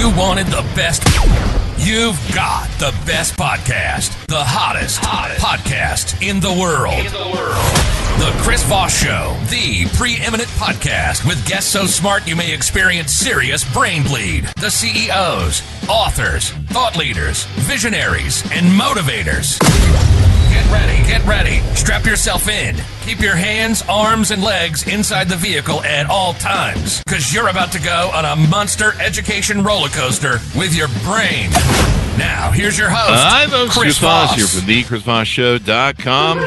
You wanted the best. You've got the best podcast. The hottest podcast in the world. The Chris Voss Show, the preeminent podcast with guests so smart you may experience serious brain bleed. The CEOs, authors, thought leaders, visionaries, and motivators. Get ready. Strap yourself in. Keep your hands, arms, and legs inside the vehicle at all times, because you're about to go on a monster education roller coaster with your brain. Now, here's your host, I'm Chris Voss here from thechrisvossshow.com.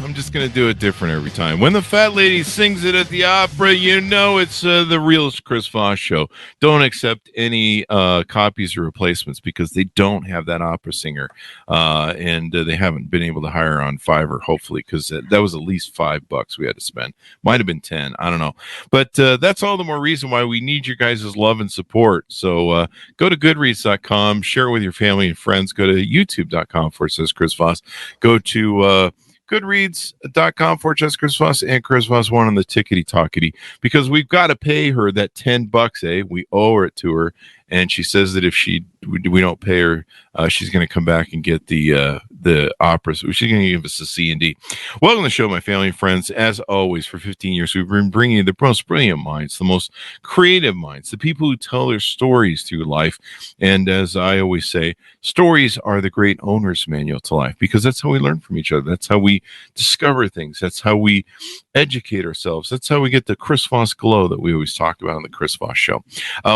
I'm just going to do it different every time. When the fat lady sings it at the opera, you know it's the real Chris Voss Show. Don't accept any copies or replacements because they don't have that opera singer. And they haven't been able to hire on Fiverr, hopefully, because that was at least $5 we had to spend. Might have been 10. I don't know. But that's all the more reason why we need your guys' love and support. So go to goodreads.com, share it with your family and friends. Go to youtube.com/Chris Voss. Go to goodreads.com/Chris Voss and Chris Voss 1 on the tickety-tockety, because we've got to pay her that $10, we owe it to her, and she says that if we don't pay her, she's going to come back and get the opera. So she's going to give us a C&D. Welcome to the show, my family and friends. As always, for 15 years, we've been bringing you the most brilliant minds, the most creative minds, the people who tell their stories through life. And as I always say, stories are the great owner's manual to life, because that's how we learn from each other. That's how we discover things. That's how we educate ourselves. That's how we get the Chris Voss glow that we always talk about on the Chris Voss Show.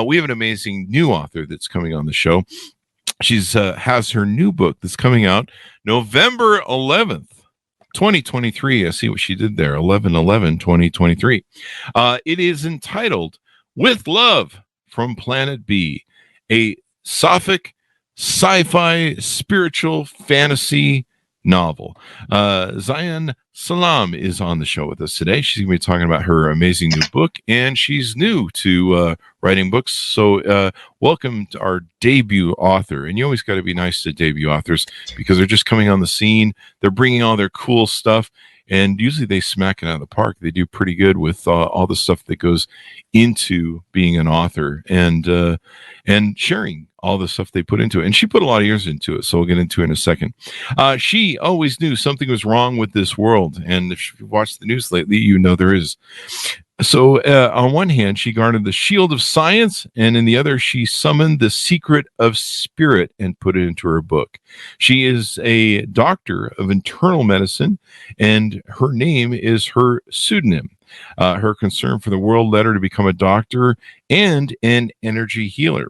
We have an amazing new author that's coming on the show. She's has her new book that's coming out November 11th, 2023. I see what she did there, 11/11/2023. It is entitled With Love from Planet B, a sapphic sci-fi spiritual fantasy novel. Zion Salam is on the show with us today. She's going to be talking about her amazing new book, and she's new to writing books. So welcome to our debut author. And you always got to be nice to debut authors because they're just coming on the scene. They're bringing all their cool stuff, and usually they smack it out of the park. They do pretty good with all the stuff that goes into being an author and sharing all the stuff they put into it. And she put a lot of years into it, so we'll get into it in a second. She always knew something was wrong with this world, and if you've watched the news lately, you know there is. So on one hand, she guarded the shield of science, and in the other, she summoned the secret of spirit and put it into her book. She is a doctor of internal medicine, and her name is her pseudonym. Her concern for the world led her to become a doctor and an energy healer.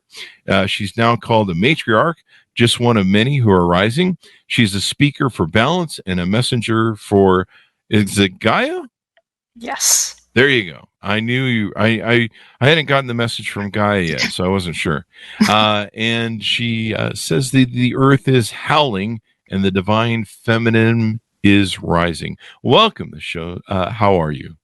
She's now called a matriarch, just one of many who are rising. She's a speaker for balance and a messenger for, is it Gaia? Yes. There you go. I knew you. I hadn't gotten the message from Gaia yet, so I wasn't sure. And she says the earth is howling and the divine feminine is rising. Welcome to the show. How are you?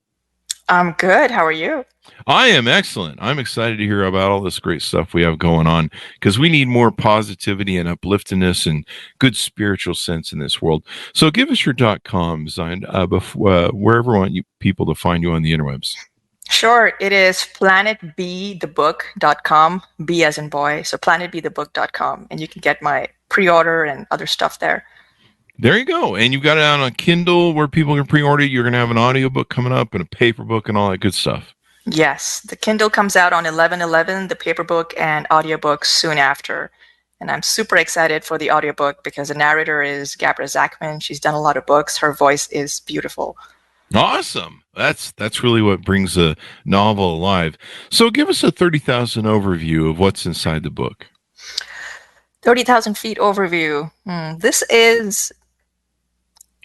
I'm good. How are you? I am excellent. I'm excited to hear about all this great stuff we have going on, because we need more positivity and upliftingness and good spiritual sense in this world. So give us your .com, Zion, wherever you want people to find you on the interwebs. Sure. It is planetbthebook.com, B as in boy. So planetbthebook.com. And you can get my pre-order and other stuff there. There you go. And you've got it on a Kindle where people can pre-order it. You're going to have an audiobook coming up and a paper book and all that good stuff. Yes. The Kindle comes out on 11/11, the paper book and audiobook soon after. And I'm super excited for the audiobook because the narrator is Gabra Zachman. She's done a lot of books. Her voice is beautiful. Awesome. That's really what brings a novel alive. So give us a 30,000 overview of what's inside the book. 30,000 feet overview. This is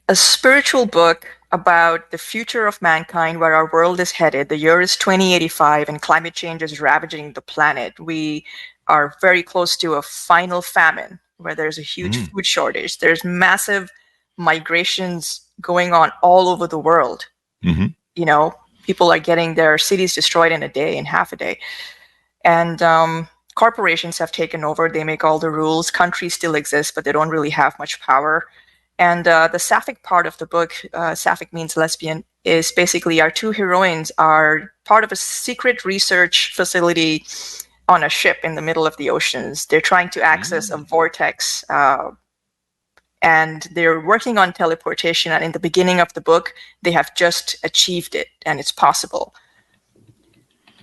a spiritual book about the future of mankind, where our world is headed. The year is 2085 and climate change is ravaging the planet. We are very close to a final famine where there's a huge food shortage. There's massive migrations going on all over the world. You know, people are getting their cities destroyed in half a day. And corporations have taken over. They make all the rules. Countries still exist, but they don't really have much power. And the sapphic part of the book, sapphic means lesbian, is basically our two heroines are part of a secret research facility on a ship in the middle of the oceans. They're trying to access a vortex, and they're working on teleportation. And in the beginning of the book, they have just achieved it, and it's possible.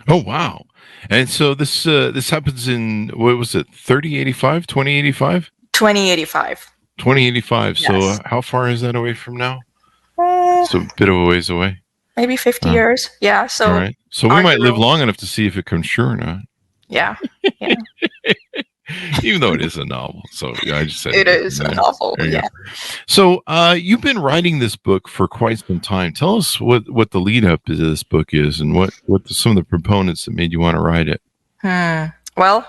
Oh, wow. And so this happens in, what was it, 2085? 2085. 2085. Yes. So how far is that away from now? It's a bit of a ways away. Maybe 50 years. Yeah. So, all right. So we might live long enough to see if it comes true or not. Yeah. Even though it is a novel. So yeah, I just said it is a novel. Yeah. Go. So you've been writing this book for quite some time. Tell us what the lead up to this book is, and what some of the proponents that made you want to write it. Well,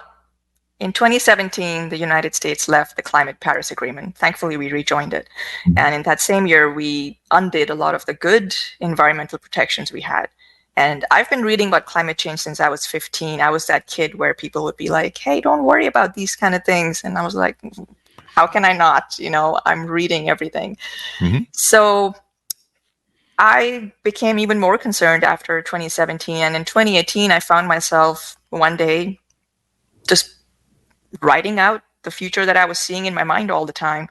in 2017, the United States left the Paris Agreement. Thankfully, we rejoined it. And in that same year, we undid a lot of the good environmental protections we had. And I've been reading about climate change since I was 15. I was that kid where people would be like, hey, don't worry about these kind of things. And I was like, how can I not? I'm reading everything. So I became even more concerned after 2017. And in 2018, I found myself one day just writing out the future that I was seeing in my mind all the time.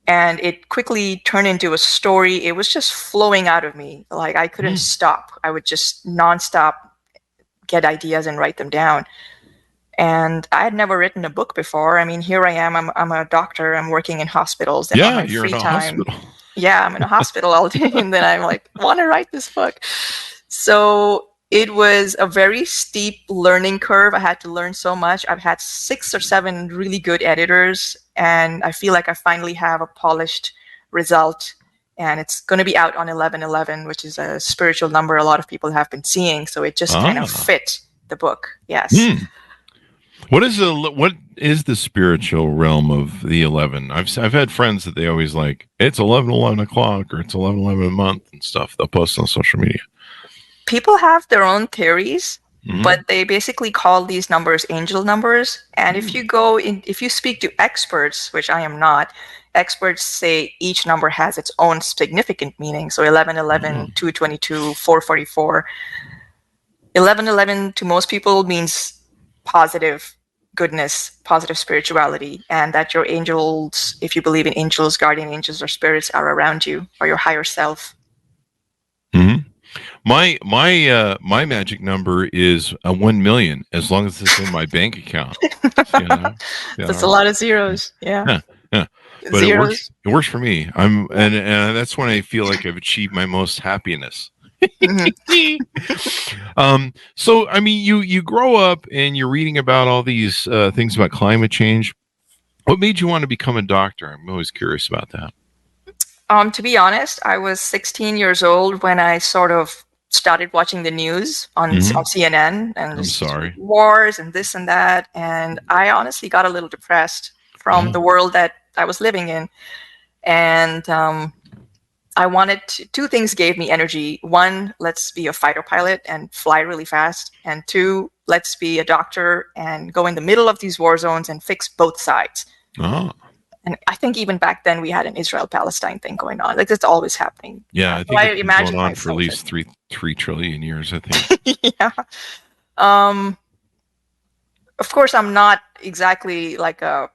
And it quickly turned into a story. It was just flowing out of me. Like I couldn't stop. I would just nonstop get ideas and write them down. And I had never written a book before. I mean, here I am. I'm a doctor. I'm working in hospitals. And on my free time, I'm in a hospital all day. And then I'm like, want to write this book. So it was a very steep learning curve. I had to learn so much. I've had 6 or 7 really good editors, and I feel like I finally have a polished result. And it's going to be out on 11/11, which is a spiritual number a lot of people have been seeing. So it just kind of fit the book. Yes. What is the spiritual realm of the 11? I've had friends that they always like, it's 11 o'clock or it's 11 a month and stuff. They'll post on social media. People have their own theories, but they basically call these numbers angel numbers. And if you speak to experts, which I am not, experts say each number has its own significant meaning. So 1111, 222, 444. 1111 to most people means positive goodness, positive spirituality, and that your angels, if you believe in angels, guardian angels, or spirits, are around you, or your higher self. My magic number is 1 million, as long as it's in my bank account. That's a lot of zeros. Yeah. But zeros. It works for me. And that's when I feel like I've achieved my most happiness. So I mean, you grow up and you're reading about all these things about climate change. What made you want to become a doctor? I'm always curious about that. To be honest, I was 16 years old when I sort of started watching the news on CNN and wars and this and that. And I honestly got a little depressed from the world that I was living in. And I wanted two things gave me energy. One, let's be a fighter pilot and fly really fast. And 2, let's be a doctor and go in the middle of these war zones and fix both sides. And I think even back then we had an Israel-Palestine thing going on. Like, it's always happening. Yeah, I think it's been going on for at least 3 trillion years, I think. Yeah. Of course, I'm not exactly like a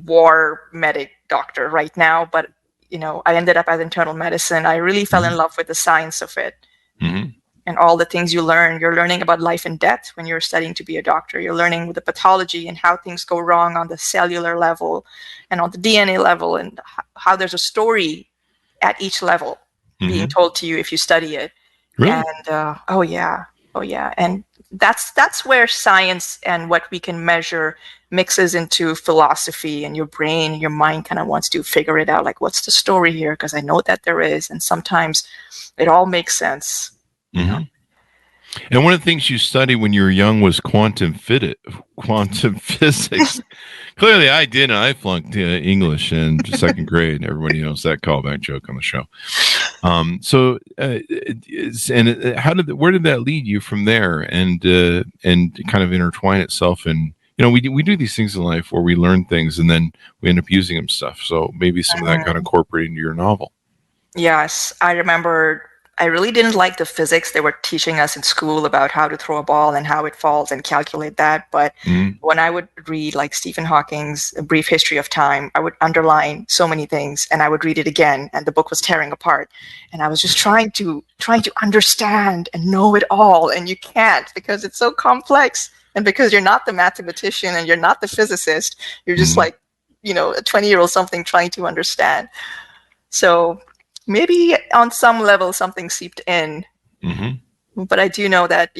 war medic doctor right now, but, I ended up as internal medicine. I really fell in love with the science of it. And all the things you learn. You're learning about life and death when you're studying to be a doctor. You're learning the pathology and how things go wrong on the cellular level and on the DNA level, and how there's a story at each level being told to you if you study it. Really? And oh yeah. And that's where science and what we can measure mixes into philosophy, and your brain, your mind kind of wants to figure it out. Like, what's the story here? Because I know that there is, and sometimes it all makes sense. And one of the things you studied when you were young was quantum physics. Clearly, I did, and I flunked English in 2nd grade. Everybody knows that callback joke on the show. Where did that lead you from there, and kind of intertwine itself in we do these things in life where we learn things and then we end up using them stuff. So maybe some of that got incorporated into your novel. Yes, I remember I really didn't like the physics they were teaching us in school about how to throw a ball and how it falls and calculate that. But when I would read like Stephen Hawking's A Brief History of Time, I would underline so many things and I would read it again and the book was tearing apart. And I was just trying to understand and know it all. And you can't because it's so complex. And because you're not the mathematician and you're not the physicist, you're just like, a 20-year-old something trying to understand. So maybe on some level something seeped in, but I do know that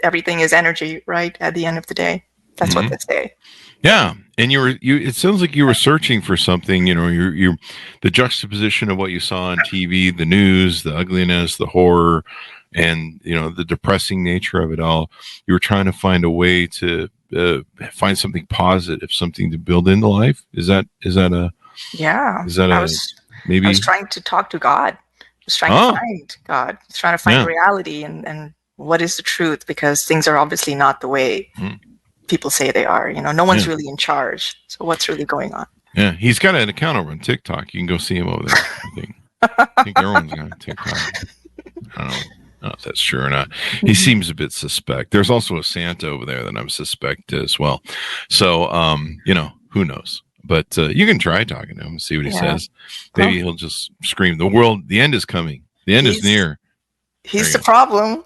everything is energy, right? At the end of the day, that's what they say. Yeah, and it sounds like you were searching for something. You the juxtaposition of what you saw on TV, the news, the ugliness, the horror, and the depressing nature of it all. You were trying to find a way to find something positive, something to build into life. Is that a maybe? I was trying to talk to God. I was trying to find God. I was trying to find reality and what is the truth, because things are obviously not the way people say they are. No one's really in charge. So what's really going on? Yeah, he's got an account over on TikTok. You can go see him over there. I think everyone's got TikTok. I don't know if that's true or not. He seems a bit suspect. There's also a Santa over there that I'm suspect as well. So, who knows? But you can try talking to him and see what he says. Maybe he'll just scream, the end is coming. The end is near. He's the problem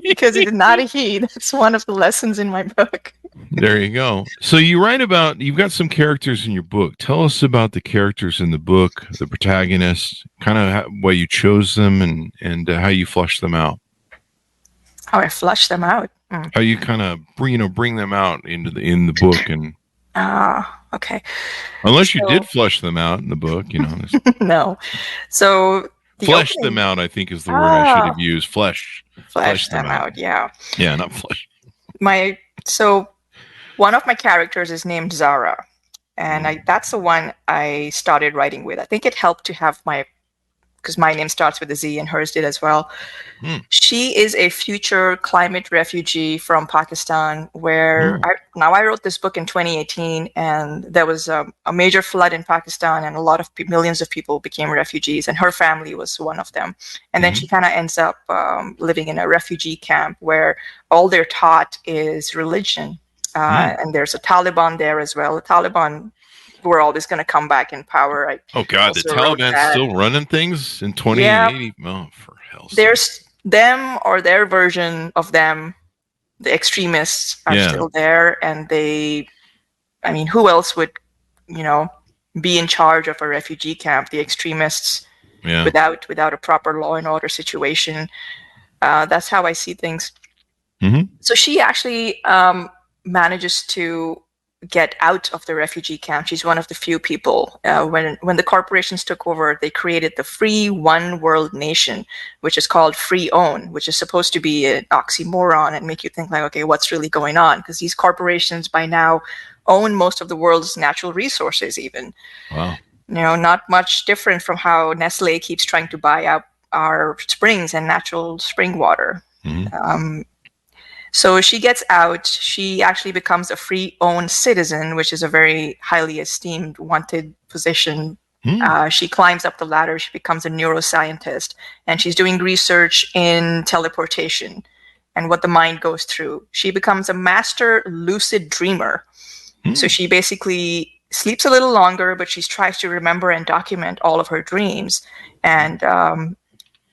because he did not heed. That's one of the lessons in my book. There you go. So you've got some characters in your book. Tell us about the characters in the book, the protagonists, kind of why you chose them and how you flush them out. How I flush them out? How you kind of bring them out in the book and. Okay. Unless you did flush them out in the book, No. So flesh them out, I think, is the word I should have used. Flesh them out. Yeah. Yeah, not flesh. So one of my characters is named Zara, and that's the one I started writing with. I think it helped to have because my name starts with a Z and hers did as well. She is a future climate refugee from Pakistan where I wrote this book in 2018 and there was a major flood in Pakistan and a lot of millions of people became refugees and her family was one of them. And then she kind of ends up living in a refugee camp where all they're taught is religion. And there's a Taliban there as well. The Taliban were always going to come back in power. The Taliban's still running things in 2080? Oh, for hell's sake. There's them or their version of them. The extremists are still there, and who else would, be in charge of a refugee camp? The extremists, without a proper law and order situation. That's how I see things. So she actually manages to get out of the refugee camp. She's one of the few people. When the corporations took over, they created the Free One World Nation, which is called Free Own, which is supposed to be an oxymoron and make you think like, okay, what's really going on? Because these corporations by now own most of the world's natural resources even. Wow. Not much different from how Nestle keeps trying to buy up our springs and natural spring water. So she gets out. She actually becomes a free-owned citizen, which is a very highly esteemed, wanted position. She climbs up the ladder. She becomes a neuroscientist, and she's doing research in teleportation and what the mind goes through. She becomes a Master Lucid Dreamer. So she basically sleeps a little longer, but she tries to remember and document all of her dreams. And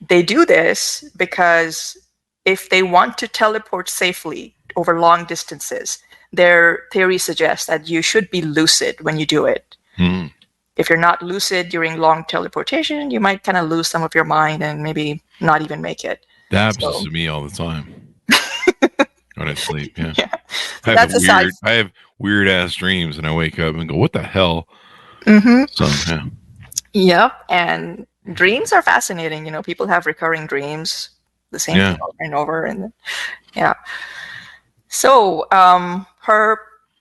they do this because if they want to teleport safely over long distances, their theory suggests that you should be lucid when you do it. If you're not lucid during long teleportation, you might kind of lose some of your mind and maybe not even make it. That happens to me all the time when I sleep. Yeah. I have weird ass dreams and I wake up and go, what the hell? So, Yep. And dreams are fascinating. People have recurring dreams. The same thing over and over, and so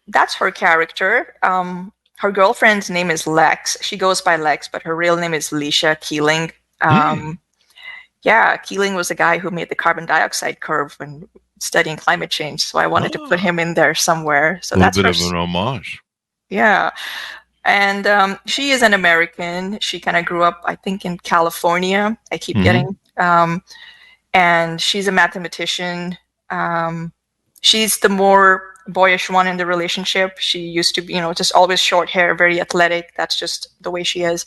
that's her character. Her girlfriend's name is Lex. She goes by Lex, but her real name is Leisha Keeling. Yeah, Keeling was the guy who made the carbon dioxide curve when studying climate change. So I wanted to put him in there somewhere. So A little that's bit her. of an homage. Yeah. And she is an American. She kind of grew up, I think, in California. I keep getting. And she's a mathematician. She's the more boyish one in the relationship. She used to be, just always short hair, very athletic. That's just the way she is.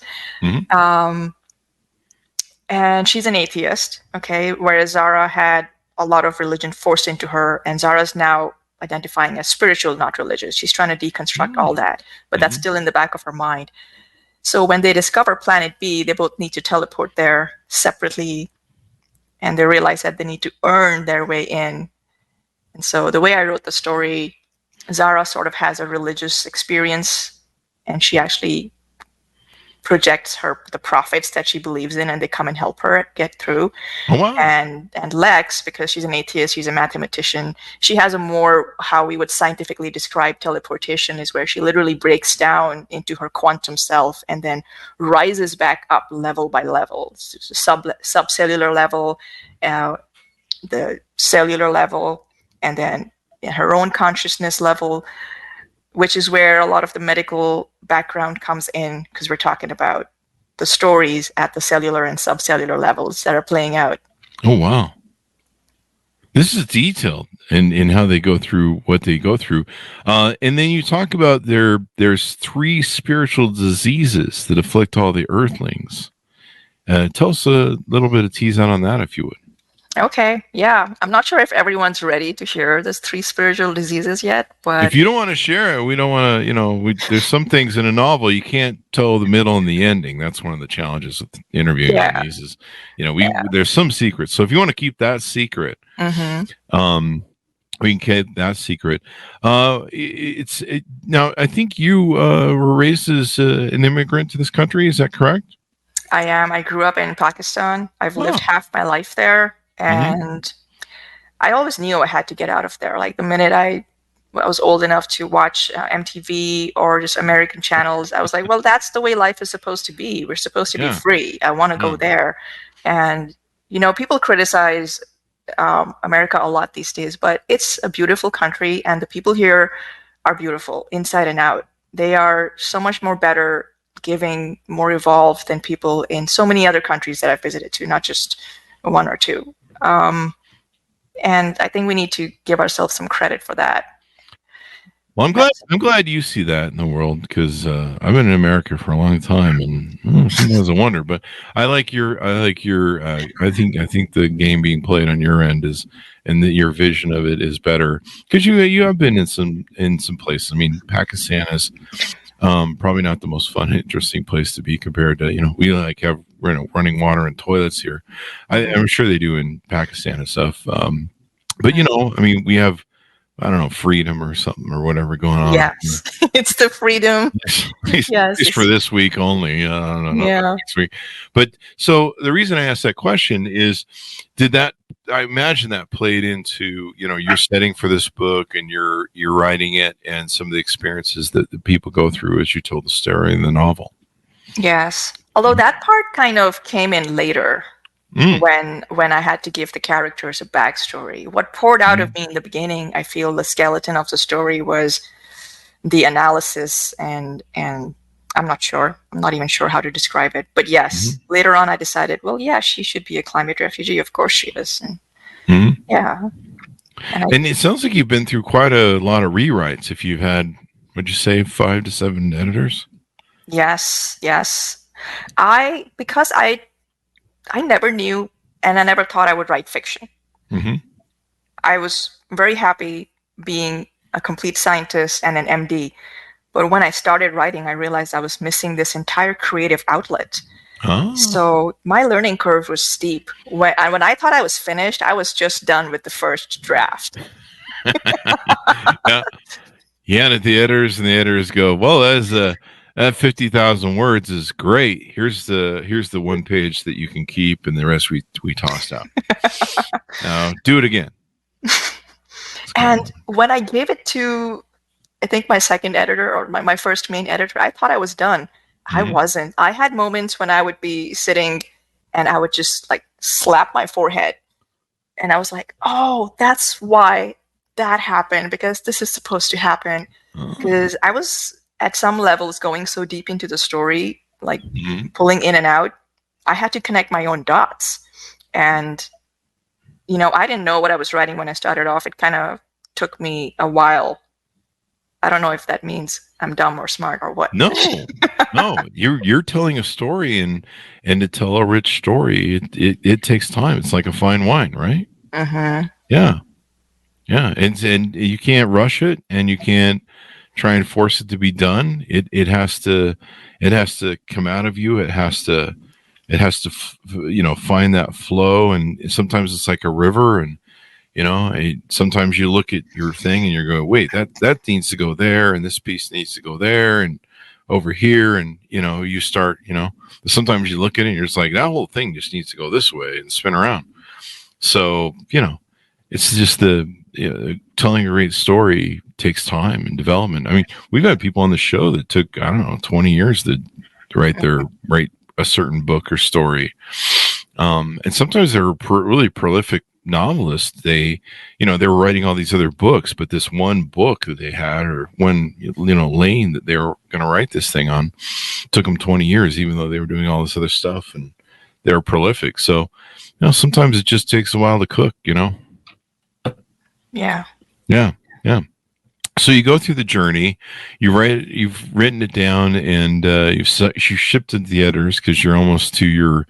And she's an atheist, okay, whereas Zara had a lot of religion forced into her, and Zara's now identifying as spiritual, not religious. She's trying to deconstruct all that, but that's still in the back of her mind. So when they discover Planet B, they both need to teleport there separately, and they realize that they need to earn their way in. And so the way I wrote the story, Zara sort of has a religious experience, and she actually projects the prophets that she believes in, and they come and help her get through. Oh, wow. And Lex, because she's an atheist, she's a mathematician, she has a more, how we would scientifically describe teleportation, is where she literally breaks down into her quantum self and then rises back up level by level, subcellular level, the cellular level, and then her own consciousness level, which is where a lot of the medical background comes in, because we're talking about the stories at the cellular and subcellular levels that are playing out. Oh, wow. This is detailed in how they go through what they go through. And then you talk about there's 3 spiritual diseases that afflict all the Earthlings. Tell us a little bit of tease out on that, if you would. Okay, yeah. I'm not sure if everyone's ready to hear those 3 spiritual diseases yet, but if you don't want to share it, we don't want to, there's some things in a novel you can't tell the middle and the ending. That's one of the challenges with interviewing on these is, there's some secrets. So if you want to keep that secret, we can keep that secret. Now, I think you were raised as an immigrant to this country. Is that correct? I am. I grew up in Pakistan. I've lived half my life there. And I always knew I had to get out of there. Like the minute I was old enough to watch MTV or just American channels, I was like, well, that's the way life is supposed to be. We're supposed to be free. I want to go there. And, people criticize America a lot these days, but it's a beautiful country, and the people here are beautiful inside and out. They are so much more better, giving, more evolved than people in so many other countries that I've visited to, not just 1 or 2. And I think we need to give ourselves some credit for that. Well, I'm glad you see that in the world, because I've been in America for a long time, and sometimes I wonder. But I think the game being played on your end is, and that your vision of it is better, because you have been in some places. I mean, Pakistan is probably not the most fun, interesting place to be compared to, we have running water and toilets here. I'm sure they do in Pakistan and stuff. But we have, I don't know, freedom or something or whatever going on. Yes, it's the freedom. Yes, for this week only. I don't know. Yeah. Next week. But so the reason I asked that question is, I imagine that played into, your setting for this book, and you're writing it, and some of the experiences that the people go through as you told the story in the novel. Yes. Although that part kind of came in later when I had to give the characters a backstory. What poured out of me in the beginning, I feel the skeleton of the story was the analysis, and I'm not even sure how to describe it. But yes, later on I decided, well, yeah, she should be a climate refugee. Of course she is. And, yeah. And it sounds like you've been through quite a lot of rewrites. If you've had, would you say 5 to 7 editors? Yes. Because I never knew, and I never thought I would write fiction. I was very happy being a complete scientist and an MD. But when I started writing, I realized I was missing this entire creative outlet. Oh. So my learning curve was steep. When I thought I was finished, I was just done with the first draft. Yeah, and the editors go, well, that 50,000 words is great. Here's the one page that you can keep, and the rest we tossed out. Now do it again. And when I gave it to, I think, my second editor, or my first main editor, I thought I was done. I wasn't. I had moments when I would be sitting and I would just like slap my forehead. And I was like, oh, that's why that happened, because this is supposed to happen. Because I was at some levels going so deep into the story, like pulling in and out, I had to connect my own dots. And, you know, I didn't know what I was writing when I started off. It kind of took me a while. I don't know if that means I'm dumb or smart or what. No, you're telling a story, and to tell a rich story, it takes time. It's like a fine wine, right? Mm-hmm. Yeah, and you can't rush it, and you can't try and force it to be done. It has to come out of you. It has to find that flow, and sometimes it's like a river, and sometimes you look at your thing and you're going, wait, that needs to go there, and this piece needs to go there and over here, and you start, sometimes you look at it and you're just like, that whole thing just needs to go this way and spin around. So it's just telling a great story takes time and development. I mean, we've had people on the show that took 20 years to write a certain book or story, and sometimes they're really prolific novelists. They were writing all these other books, but this one book that they had, or one lane that they were going to write this thing on, took them 20 years, even though they were doing all this other stuff, and they were prolific. So sometimes it just takes a while to cook. Yeah. So you go through the journey, you've written it down, and you shipped it to the editors because you're almost to your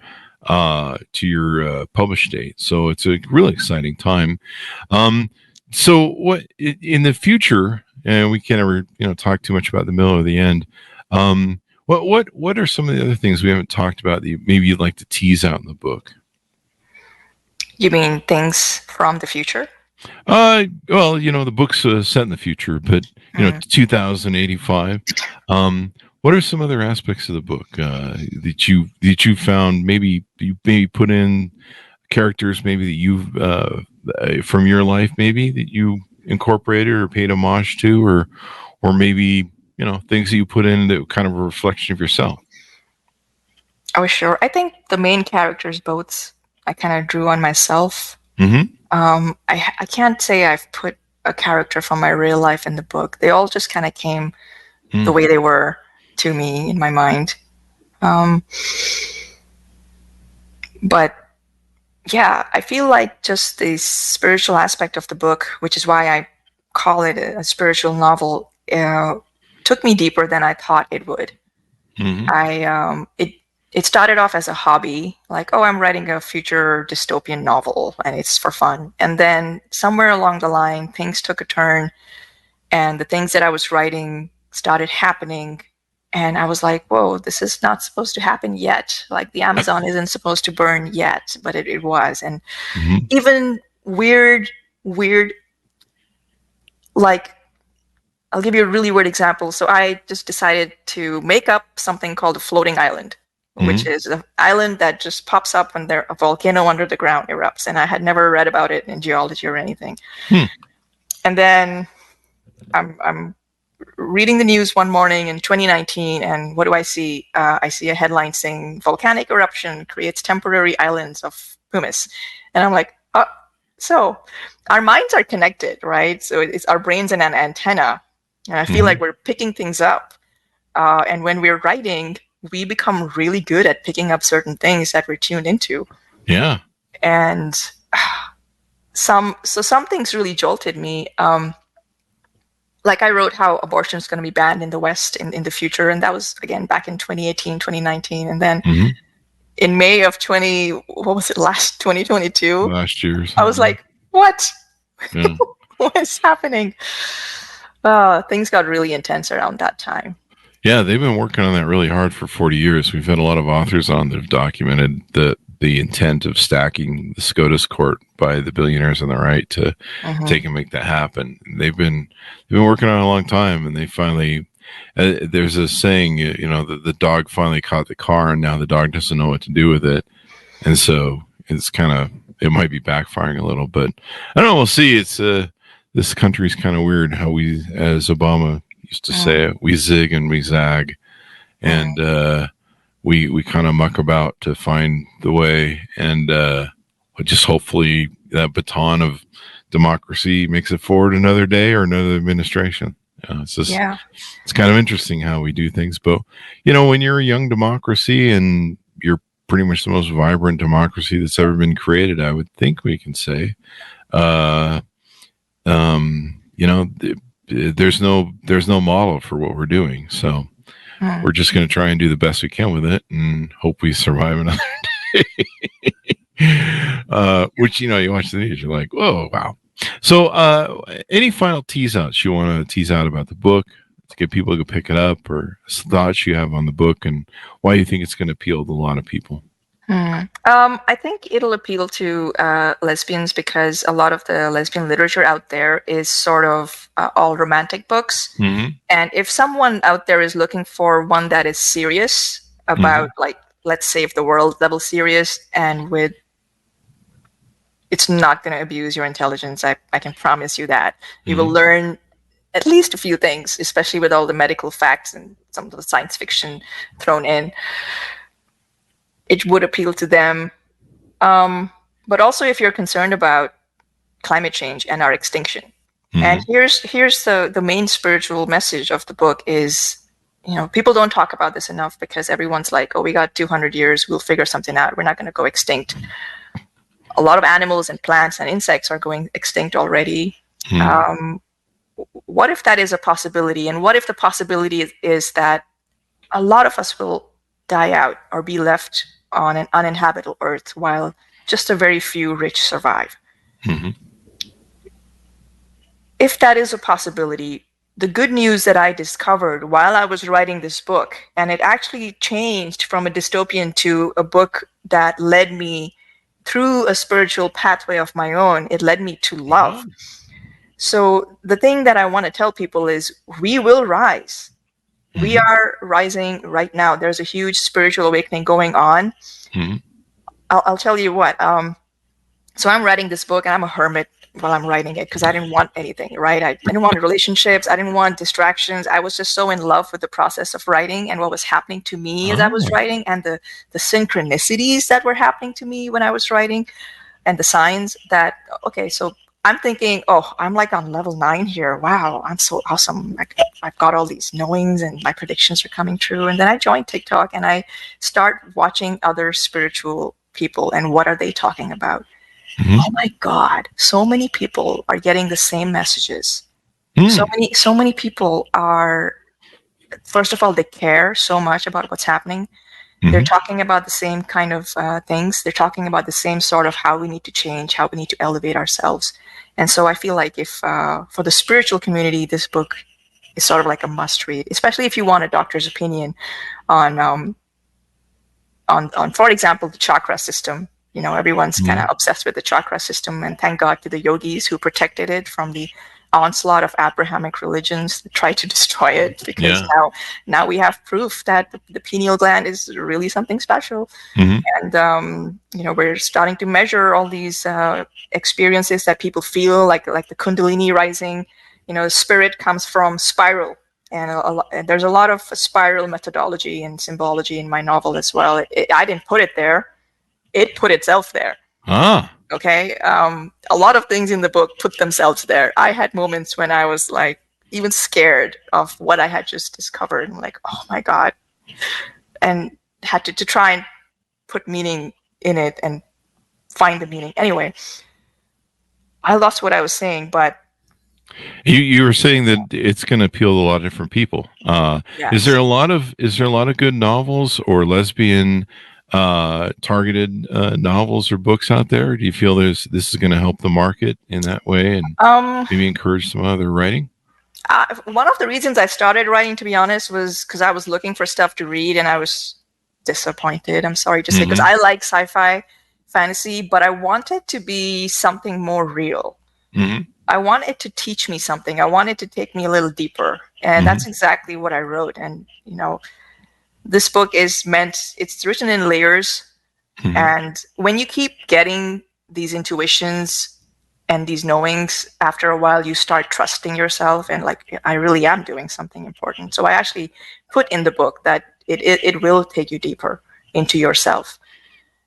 publish date. So it's a really exciting time. So what in the future, and we can't ever talk too much about the middle or the end. What are some of the other things we haven't talked about that maybe you'd like to tease out in the book? You mean things from the future? Well, the book's set in the future, but 2085. What are some other aspects of the book that you found? Maybe you put in characters maybe that you've from your life, maybe that you incorporated or paid homage to, or maybe things that you put in that kind of a reflection of yourself. Oh, sure. I think the main characters' boats I kind of drew on myself. Mm-hmm. I can't say I've put a character from my real life in the book. They all just kind of came the way they were to me in my mind. But yeah, I feel like just the spiritual aspect of the book, which is why I call it a spiritual novel, took me deeper than I thought it would. Mm-hmm. It started off as a hobby, like, I'm writing a future dystopian novel and it's for fun. And then somewhere along the line, things took a turn, and the things that I was writing started happening. And I was like, whoa, this is not supposed to happen yet. Like, the Amazon isn't supposed to burn yet, but it was. And even weird, like, I'll give you a really weird example. So I just decided to make up something called a floating island, which is an island that just pops up when a volcano under the ground erupts. And I had never read about it in geology or anything. And then I'm reading the news one morning in 2019, and what do I see? I see a headline saying volcanic eruption creates temporary islands of pumice. And I'm like, so our minds are connected, right? So it's our brains and an antenna. And I feel like we're picking things up. And when we're writing, we become really good at picking up certain things that we're tuned into. Yeah. And some things really jolted me. Like, I wrote how abortion is going to be banned in the West in the future. And that was, again, back in 2018, 2019. And then in May of 2022? Last year. I was like, what? Yeah. What is happening? Things got really intense around that time. Yeah, they've been working on that really hard for 40 years. We've had a lot of authors on that have documented the intent of stacking the SCOTUS court by the billionaires on the right to take and make that happen. They've been working on it a long time, and they finally there's a saying, the dog finally caught the car, and now the dog doesn't know what to do with it. And so it's it might be backfiring a little, but I don't know. We'll see. It's this country's kind of weird how we, as Obama used to say it, we zig and we zag. And we kind of muck about to find the way, and just hopefully that baton of democracy makes it forward another day or another administration. It's just, it's kind of interesting how we do things. But, when you're a young democracy and you're pretty much the most vibrant democracy that's ever been created, I would think we can say, there's no model for what we're doing. So we're just going to try and do the best we can with it and hope we survive another day. Which, you watch the news, you're like, whoa, wow. So, any final tease outs you want to tease out about the book to get people to pick it up, or thoughts you have on the book and why you think it's going to appeal to a lot of people? I think it'll appeal to lesbians because a lot of the lesbian literature out there is sort of all romantic books. Mm-hmm. And if someone out there is looking for one that is serious about, like, let's save the world level serious, and with it's not going to abuse your intelligence. I can promise you that. You will learn at least a few things, especially with all the medical facts and some of the science fiction thrown in. It would appeal to them. But also if you're concerned about climate change and our extinction. And here's the main spiritual message of the book is, people don't talk about this enough because everyone's like, oh, we got 200 years. We'll figure something out. We're not going to go extinct. A lot of animals and plants and insects are going extinct already. What if that is a possibility? And what if the possibility is that a lot of us will die out or be left on an uninhabitable Earth while just a very few rich survive? If that is a possibility, the good news that I discovered while I was writing this book, and it actually changed from a dystopian to a book that led me through a spiritual pathway of my own, it led me to love. So the thing that I want to tell people is we will rise. We are rising right now. There's a huge spiritual awakening going on. I'll tell you what. So I'm writing this book and I'm a hermit while I'm writing it because I didn't want anything, right? I didn't want relationships. I didn't want distractions. I was just so in love with the process of writing and what was happening to me as I was writing, and the synchronicities that were happening to me when I was writing, and the signs that, okay, so I'm thinking, oh, I'm like on level 9 here. Wow, I'm so awesome. I've got all these knowings and my predictions are coming true. And then I joined TikTok and I start watching other spiritual people and what are they talking about? Oh my God, so many people are getting the same messages. So many people are, first of all, they care so much about what's happening. They're talking about the same kind of things. They're talking about the same sort of how we need to change, how we need to elevate ourselves. And so I feel like if for the spiritual community, this book is sort of like a must read, especially if you want a doctor's opinion on for example, the chakra system. Everyone's kind of obsessed with the chakra system, and thank God to the yogis who protected it from the onslaught of Abrahamic religions that tried to destroy it, because now we have proof that the pineal gland is really something special. And we're starting to measure all these experiences that people feel, like the Kundalini rising. Spirit comes from spiral, and there's a lot of spiral methodology and symbology in my novel as well. I didn't put it there. It put itself there. Okay. A lot of things in the book put themselves there. I had moments when I was like even scared of what I had just discovered. I'm like, oh my God. And had to try and put meaning in it and find the meaning. Anyway, I lost what I was saying, but you were saying that it's going to appeal to a lot of different people. Yes. Is there a lot of good novels or lesbian targeted novels or books out there? Do you feel this is going to help the market in that way and maybe encourage some other writing? One of the reasons I started writing, to be honest, was because I was looking for stuff to read and I was disappointed. I'm sorry to say, because I like sci-fi fantasy, but I want it to be something more real. I want it to teach me something. I want it to take me a little deeper. And that's exactly what I wrote. And, this book is it's written in layers. And when you keep getting these intuitions and these knowings, after a while, you start trusting yourself and like, I really am doing something important. So I actually put in the book that it will take you deeper into yourself.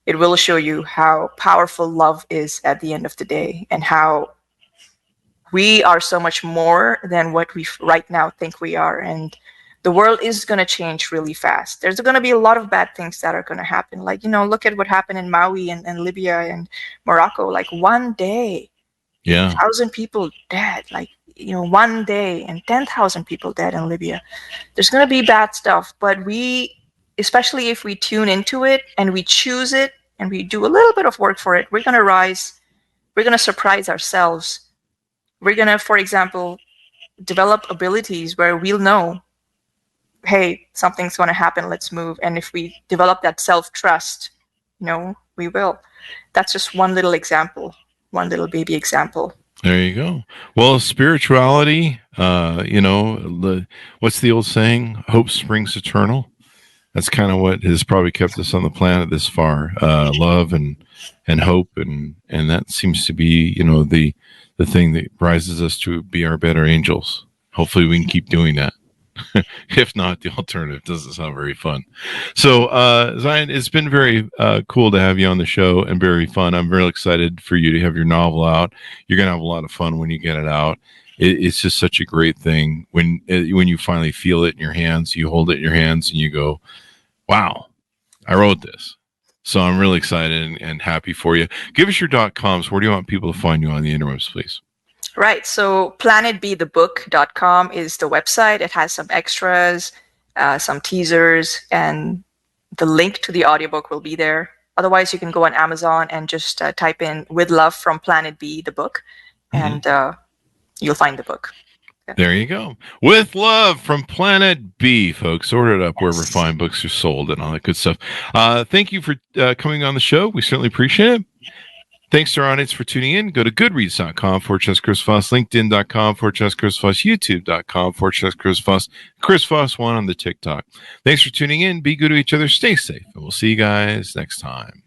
It will show you how powerful love is at the end of the day, and how we are so much more than what we right now think we are. And the world is going to change really fast. There's going to be a lot of bad things that are going to happen. Like, look at what happened in Maui and Libya and Morocco. Like, one day, 1,000 people dead. Like, one day, and 10,000 people dead in Libya. There's going to be bad stuff, but especially if we tune into it and we choose it and we do a little bit of work for it, we're going to rise. We're going to surprise ourselves. We're going to, for example, develop abilities where we'll know, hey, something's going to happen, let's move. And if we develop that self-trust, we will. That's just one little example, one little baby example. There you go. Well, spirituality, what's the old saying? Hope springs eternal. That's kind of what has probably kept us on the planet this far. Love and hope, and that seems to be, the thing that rises us to be our better angels. Hopefully we can keep doing that. If not, the alternative doesn't sound very fun. So, Zion, it's been very cool to have you on the show, and very fun. I'm very excited for you to have your novel out. You're going to have a lot of fun when you get it out. It's just such a great thing when you finally feel it in your hands. You hold it in your hands and you go, wow, I wrote this. So I'm really excited and happy for you. Give us your .coms. Where do you want people to find you on the interwebs, please? Right. So planetbthebook.com is the website. It has some extras, some teasers, and the link to the audiobook will be there. Otherwise, you can go on Amazon and just type in "With Love from Planet B," the book, and you'll find the book. Yeah. There you go. With Love from Planet B, folks. Order it up wherever fine books are sold and all that good stuff. Thank you for coming on the show. We certainly appreciate it. Thanks to our audience for tuning in. Go to goodreads.com/Chris Voss, linkedin.com/Chris Voss, youtube.com/Chris Voss, Chris Voss1 on the TikTok. Thanks for tuning in. Be good to each other. Stay safe. And we'll see you guys next time.